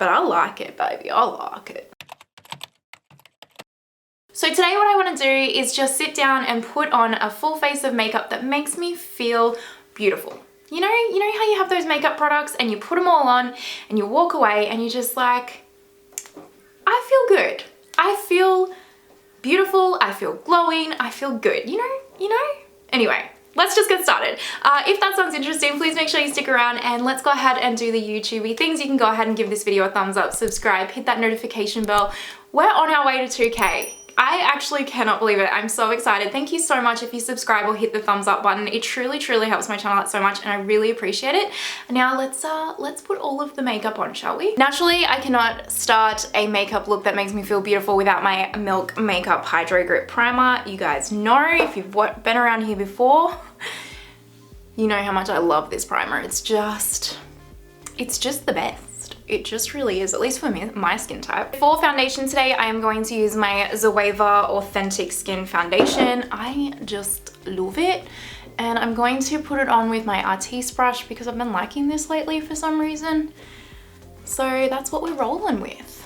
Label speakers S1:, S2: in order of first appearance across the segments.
S1: but I like it, baby. I like it. So today what I want to do is just sit down and put on a full face of makeup that makes me feel beautiful. You know how you have those makeup products and you put them all on and you walk away and you're just like, I feel good. I feel beautiful. I feel glowing. I feel good. You know? Anyway, let's just get started. If that sounds interesting, please make sure you stick around and let's go ahead and do the YouTubey things. You can go ahead and give this video a thumbs up, subscribe, hit that notification bell. We're on our way to 2K. I actually cannot believe it. I'm so excited. Thank you so much if you subscribe or hit the thumbs up button. It truly helps my channel out so much and I really appreciate it. Now let's put all of the makeup on, shall we? Naturally, I cannot start a makeup look that makes me feel beautiful without my Milk Makeup Hydro Grip Primer. You guys know, if you've been around here before, you know how much I love this primer. It's just the best. It just really is, at least for me, my skin type. For foundation today, I am going to use my Zoeva Authentik Skin Foundation. I just love it. And I'm going to put it on with my artiste brush because I've been liking this lately for some reason. So that's what we're rolling with.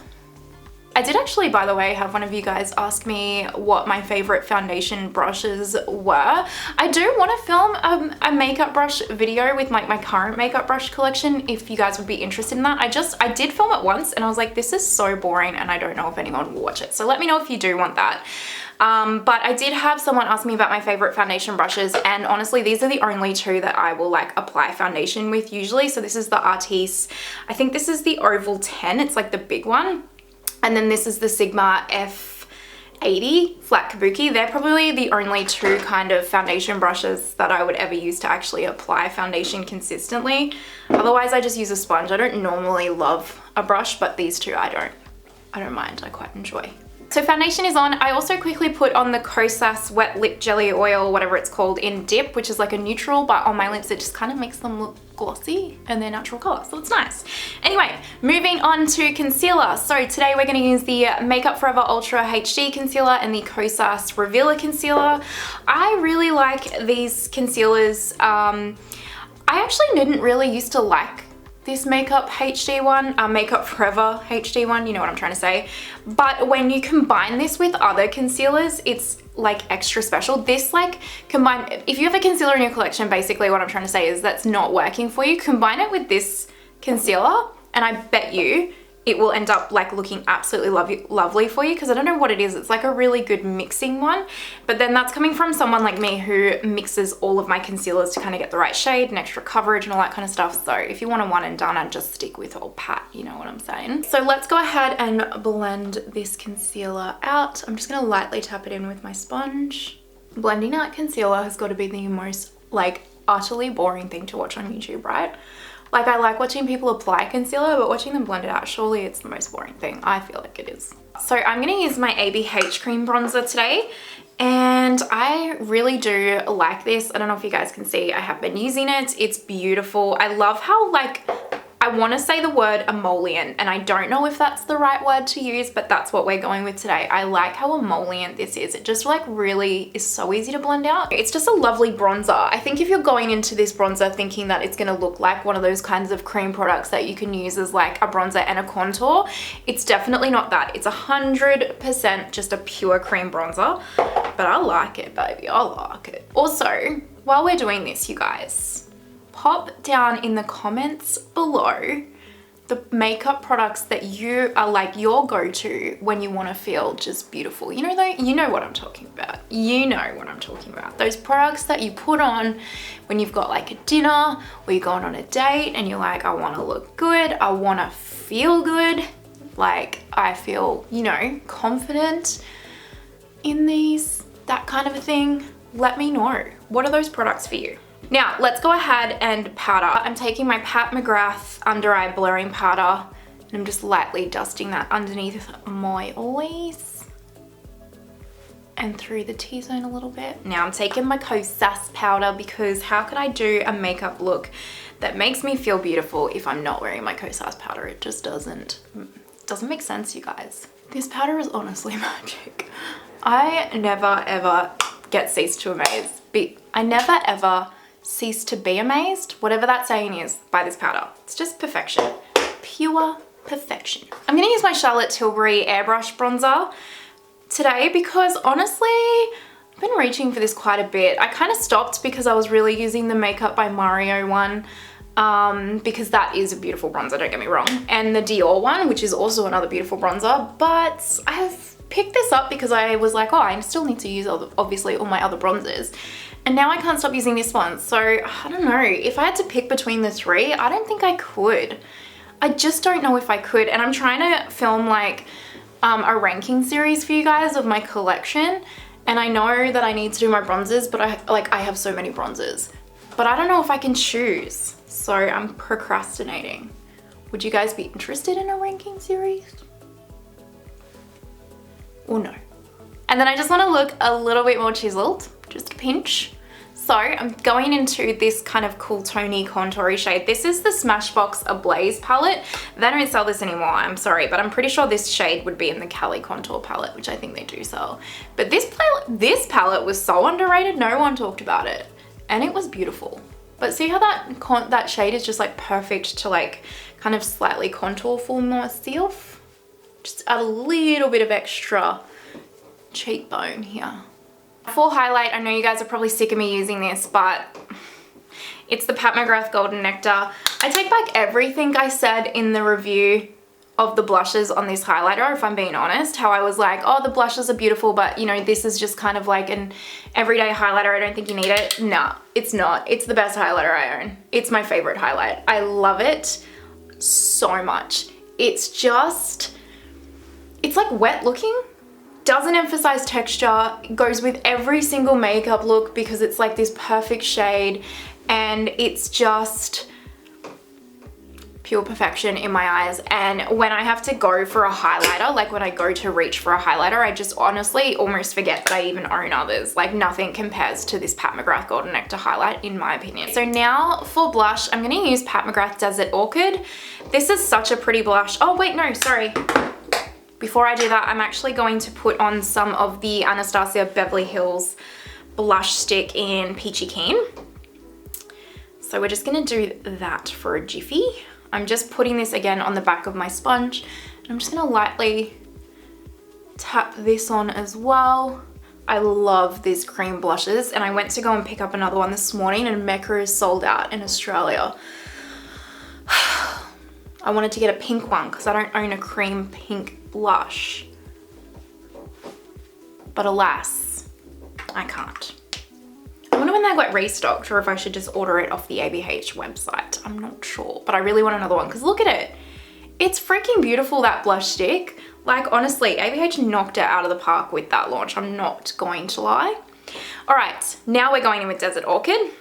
S1: I did actually, by the way, have one of you guys ask me what my favorite foundation brushes were. I do want to film a makeup brush video with my current makeup brush collection if you guys would be interested in that. I did film it once and I was like, this is so boring and I don't know if anyone will watch it. So let me know if you do want that. But I did have someone ask me about my favorite foundation brushes and honestly these are the only two that I will like apply foundation with usually. So this is the Artiste, I think this is the Oval 10, it's like the big one. And then this is the Sigma F80 Flat Kabuki. They're probably the only two kind of foundation brushes that I would ever use to actually apply foundation consistently. Otherwise, I just use a sponge. I don't normally love a brush, but these two I don't mind. I quite enjoy. So foundation is on. I also quickly put on the Kosas Wet Lip Jelly Oil, whatever it's called, in Dip, which is like a neutral, but on my lips it just kind of makes them look glossy and their natural color, so it's nice. Anyway, moving on to concealer. So today we're going to use the Makeup Forever Ultra HD Concealer and the Kosas Revealer Concealer. I really like these concealers. I actually didn't really used to like this Makeup HD one, Makeup Forever HD one, you know what I'm trying to say. But when you combine this with other concealers, it's like extra special. This like combine, if you have a concealer in your collection, basically what I'm trying to say is that's not working for you, combine it with this concealer and I bet you it will end up like looking absolutely lovely for you because I don't know what it is. It's like a really good mixing one, but then that's coming from someone like me who mixes all of my concealers to kind of get the right shade and extra coverage and all that kind of stuff. So if you want a one and done, I'd just stick with Old Pat, you know what I'm saying? So let's go ahead and blend this concealer out. I'm just gonna lightly tap it in with my sponge. Blending out concealer has got to be the most like utterly boring thing to watch on YouTube, right? Like I like watching people apply concealer, but watching them blend it out, surely it's the most boring thing. I feel like it is. So I'm gonna use my ABH cream bronzer today and I really do like this. I don't know if you guys can see, I have been using it. It's beautiful. I love how like, I want to say the word emollient and I don't know if that's the right word to use, but that's what we're going with today. I like how emollient this is. It just like really is so easy to blend out. It's just a lovely bronzer. I think if you're going into this bronzer thinking that it's going to look like one of those kinds of cream products that you can use as like a bronzer and a contour, it's definitely not that. It's 100% just a pure cream bronzer, but I like it, baby. I like it. Also, while we're doing this, you guys, pop down in the comments below the makeup products that you are like your go-to when you want to feel just beautiful. You know, though, you know what I'm talking about. You know what I'm talking about. Those products that you put on when you've got like a dinner or you're going on a date and you're like, I want to look good. I want to feel good. Like I feel, you know, confident in these, that kind of a thing. Let me know. What are those products for you? Now, let's go ahead and powder. I'm taking my Pat McGrath under eye blurring powder and I'm just lightly dusting that underneath my eyes and through the T-zone a little bit. Now I'm taking my Kosas powder because how could I do a makeup look that makes me feel beautiful if I'm not wearing my Kosas powder? It just doesn't make sense, you guys. This powder is honestly magic. I never ever get ceased to amaze. I never ever cease to be amazed, whatever that saying is, by this powder. It's just perfection. Pure Perfection. I'm gonna use my Charlotte Tilbury Airbrush bronzer today because honestly, I've been reaching for this quite a bit. I kind of stopped because I was really using the Makeup by Mario one because that is a beautiful bronzer, don't get me wrong. And the Dior one, which is also another beautiful bronzer, but I have picked this up because I was like, oh, I still need to use obviously all my other bronzers. And now I can't stop using this one. So I don't know, if I had to pick between the three, I don't think I could. I just don't know if I could. And I'm trying to film like a ranking series for you guys of my collection. And I know that I need to do my bronzers, but I have so many bronzers. But I don't know if I can choose. So I'm procrastinating. Would you guys be interested in a ranking series? Or no? And then I just want to look a little bit more chiseled, just a pinch. So I'm going into this kind of cool tony contoury shade. This is the Smashbox Ablaze palette. They don't sell this anymore, I'm sorry, but I'm pretty sure this shade would be in the Cali Contour palette, which I think they do sell. But this palette was so underrated, no one talked about it. And it was beautiful. But see how that shade is just like perfect to like kind of slightly contour for myself? Just add a little bit of extra cheekbone here. For highlight, I know you guys are probably sick of me using this, but it's the Pat McGrath Golden Nectar. I take back everything I said in the review of the blushes on this highlighter, if I'm being honest. How I was like, oh, the blushes are beautiful, but you know, this is just kind of like an everyday highlighter. I don't think you need it. Nah, it's not. It's the best highlighter I own. It's my favorite highlight. I love it so much. It's just, it's like wet looking. Doesn't emphasize texture, goes with every single makeup look because it's like this perfect shade and it's just pure perfection in my eyes. And when I have to go for a highlighter, like when I go to reach for a highlighter, I just honestly almost forget that I even own others. Like nothing compares to this Pat McGrath Golden Nectar highlight in my opinion. So now for blush, I'm gonna use Pat McGrath Desert Orchid. This is such a pretty blush. Oh wait, no, sorry. Before I do that, I'm actually going to put on some of the Anastasia Beverly Hills blush stick in Peachy Keen. So we're just gonna do that for a jiffy. I'm just putting this again on the back of my sponge. And I'm just gonna lightly tap this on as well. I love these cream blushes and I went to go and pick up another one this morning and Mecca is sold out in Australia. I wanted to get a pink one because I don't own a cream pink blush. But alas, I can't. I wonder when they got restocked or if I should just order it off the ABH website. I'm not sure, but I really want another one because look at it. It's freaking beautiful, that blush stick. Like honestly, ABH knocked it out of the park with that launch. I'm not going to lie. All right, now we're going in with Desert Orchid.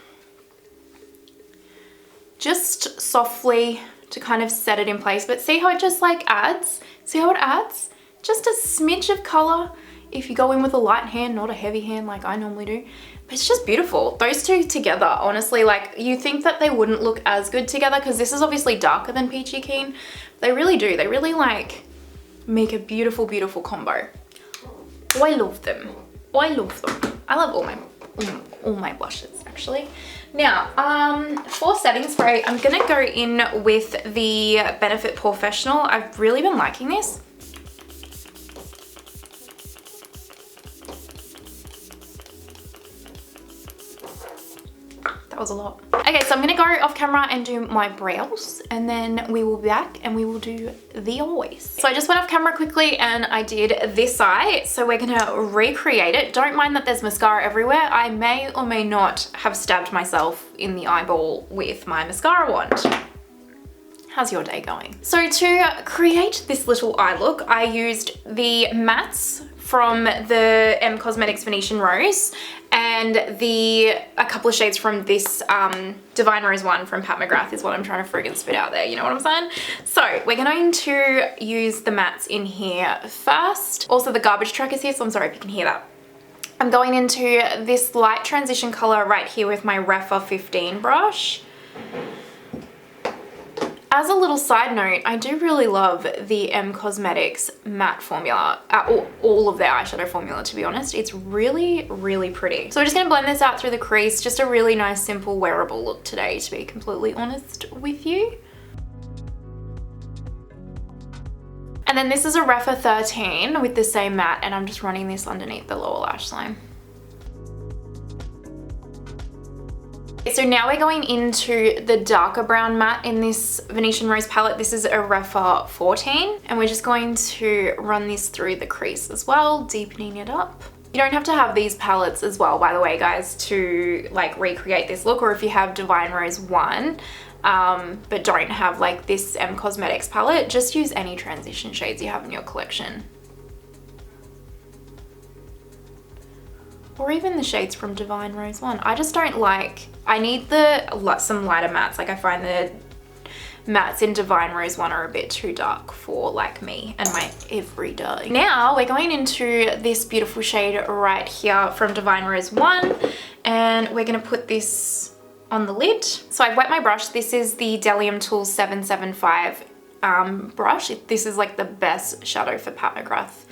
S1: Just softly to kind of set it in place, but see how it just like adds? See how it adds? Just a smidge of color if you go in with a light hand, not a heavy hand like I normally do. But it's just beautiful. Those two together, honestly, like you think that they wouldn't look as good together because this is obviously darker than Peachy Keen. They really do. They really like make a beautiful, beautiful combo. Oh, I love them. Oh, I love them. I love all my blushes actually. Now, for setting spray, I'm gonna go in with the Benefit Porefessional. I've really been liking this. That was a lot. Okay, so I'm gonna go off camera and do my brows and then we will be back and we will do the always. So I just went off camera quickly and I did this eye. So we're gonna recreate it. Don't mind that there's mascara everywhere. I may or may not have stabbed myself in the eyeball with my mascara wand. How's your day going? So to create this little eye look, I used the mattes from the Cosmetics Venetian Rose and a couple of shades from this Divine Rose one from Pat McGrath is what I'm trying to friggin' spit out there, you know what I'm saying? So we're going to use the mattes in here first. Also the garbage truck is here, so I'm sorry if you can hear that. I'm going into this light transition color right here with my Refa 15 brush. As a little side note, I do really love the Cosmetics matte formula, all of their eyeshadow formula to be honest. It's really, really pretty. So we're just gonna blend this out through the crease. Just a really nice, simple, wearable look today, to be completely honest with you. And then this is a Refa 13 with the same matte, and I'm just running this underneath the lower lash line. So now we're going into the darker brown matte in this Venetian Rose palette. This is a Refa 14, and we're just going to run this through the crease as well, deepening it up. You don't have to have these palettes as well, by the way, guys, to like recreate this look, or if you have Divine Rose 1, but don't have like this Cosmetics palette, just use any transition shades you have in your collection. Or even the shades from Divine Rose 1. I just don't like, I need some lighter mattes. Like I find the mattes in Divine Rose 1 are a bit too dark for like me and my everyday. Now we're going into this beautiful shade right here from Divine Rose 1, and we're gonna put this on the lid. So I've wet my brush. This is the Delium Tools 775 brush. This is like the best shadow for Pat McGrath,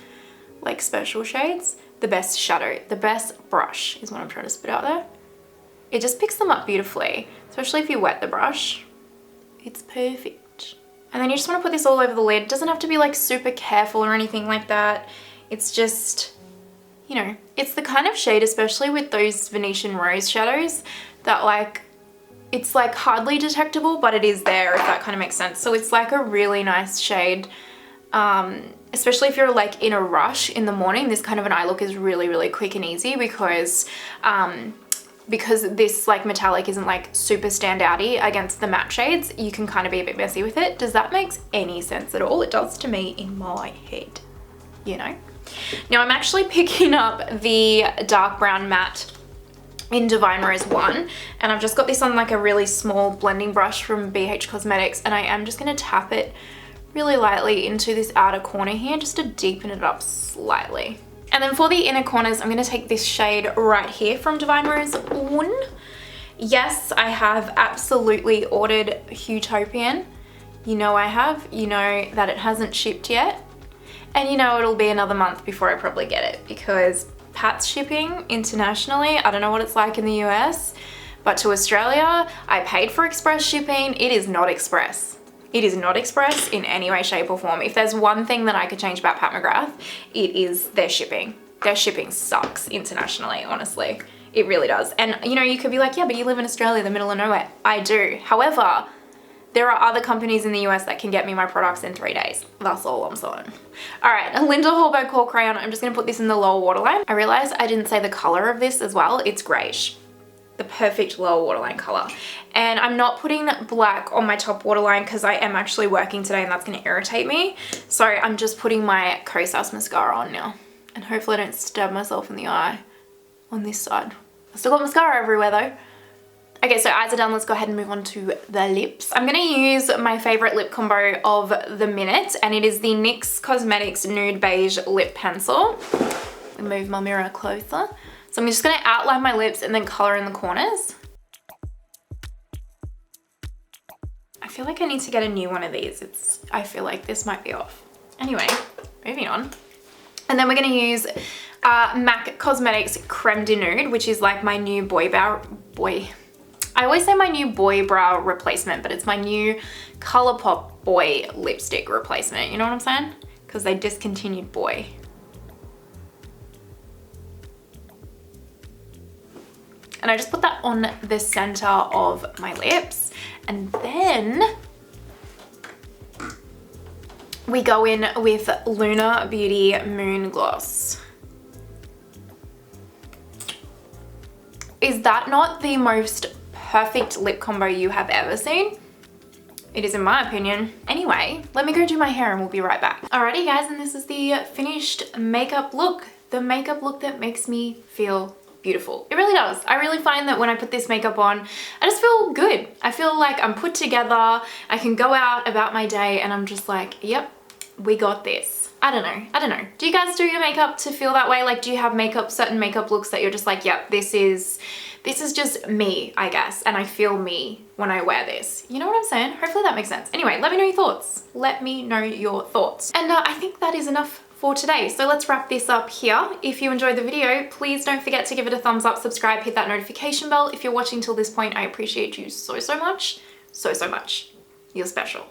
S1: like special shades. The best shadow, the best brush is what I'm trying to spit out there. It just picks them up beautifully, especially if you wet the brush. It's perfect. And then you just want to put this all over the lid. It doesn't have to be like super careful or anything like that. It's just, you know, it's the kind of shade, especially with those Venetian Rose shadows, that like, it's like hardly detectable, but it is there, if that kind of makes sense. So it's like a really nice shade. Especially if you're like in a rush in the morning, this kind of an eye look is really, really quick and easy because this like metallic isn't like super standouty against the matte shades. You can kind of be a bit messy with it. Does that make any sense at all? It does to me in my head, you know? Now I'm actually picking up the dark brown matte in Divine Rose 1, and I've just got this on like a really small blending brush from BH Cosmetics, and I am just gonna tap it really lightly into this outer corner here just to deepen it up slightly. And then for the inner corners, I'm gonna take this shade right here from Divine Rose 1. Yes, I have absolutely ordered Utopian. You know I have. You know that it hasn't shipped yet. And you know it'll be another month before I probably get it, because Pat's shipping internationally, I don't know what it's like in the US, but to Australia, I paid for express shipping. It is not express. It is not express in any way, shape or form. If there's one thing that I could change about Pat McGrath, it is their shipping. Their shipping sucks internationally, honestly. It really does. And you know, you could be like, yeah, but you live in Australia, the middle of nowhere. I do. However, there are other companies in the US that can get me my products in 3 days. That's all I'm saying. All right, Linda Hallberg Kohl Crayon. I'm just gonna put this in the lower waterline. I realized I didn't say the color of this as well. It's grayish. The perfect lower waterline color. And I'm not putting black on my top waterline because I am actually working today and that's going to irritate me. So I'm just putting my Kosas mascara on now. And hopefully I don't stab myself in the eye on this side. I still got mascara everywhere though. Okay, so eyes are done. Let's go ahead and move on to the lips. I'm going to use my favorite lip combo of the minute, and it is the NYX Cosmetics Nude Beige Lip Pencil. Move my mirror closer. So I'm just gonna outline my lips and then color in the corners. I feel like I need to get a new one of these. I feel like this might be off. Anyway, moving on. And then we're gonna use MAC Cosmetics Creme de Nude, which is like my new I always say my new boy brow replacement, but it's my new ColourPop boy lipstick replacement. You know what I'm saying? Because they discontinued boy. And I just put that on the center of my lips. And then we go in with Lunar Beauty Moon Gloss. Is that not the most perfect lip combo you have ever seen? It is in my opinion. Anyway, let me go do my hair and we'll be right back. Alrighty guys, and this is the finished makeup look. The makeup look that makes me feel beautiful. It really does. I really find that when I put this makeup on, I just feel good. I feel like I'm put together. I can go out about my day and I'm just like, yep, we got this. I don't know. Do you guys do your makeup to feel that way? Like, do you have certain makeup looks that you're just like, yep, this is just me, I guess, and I feel me when I wear this. You know what I'm saying? Hopefully that makes sense. Anyway, let me know your thoughts. Let me know your thoughts. And I think that is enough for today. So let's wrap this up here. If you enjoyed the video, please don't forget to give it a thumbs up, subscribe, hit that notification bell. If you're watching till this point, I appreciate you so much. So much. you're special.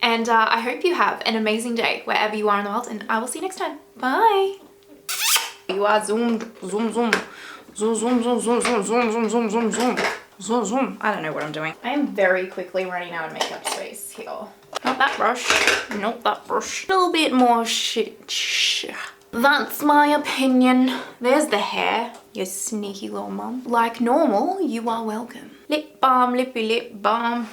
S1: And I hope you have an amazing day wherever you are in the world, and I will see you next time. Bye. You are zoomed, zoom, zoom, zoom, zoom, zoom, zoom, zoom, zoom, zoom, zoom, zoom, zoom, zoom, zoom. I don't know what I'm doing. I am very quickly running out of makeup space here. Not that brush, not that brush. A little bit more shit. That's my opinion. There's the hair, you sneaky little mum. Like normal, you are welcome. Lip balm, lippy lip balm.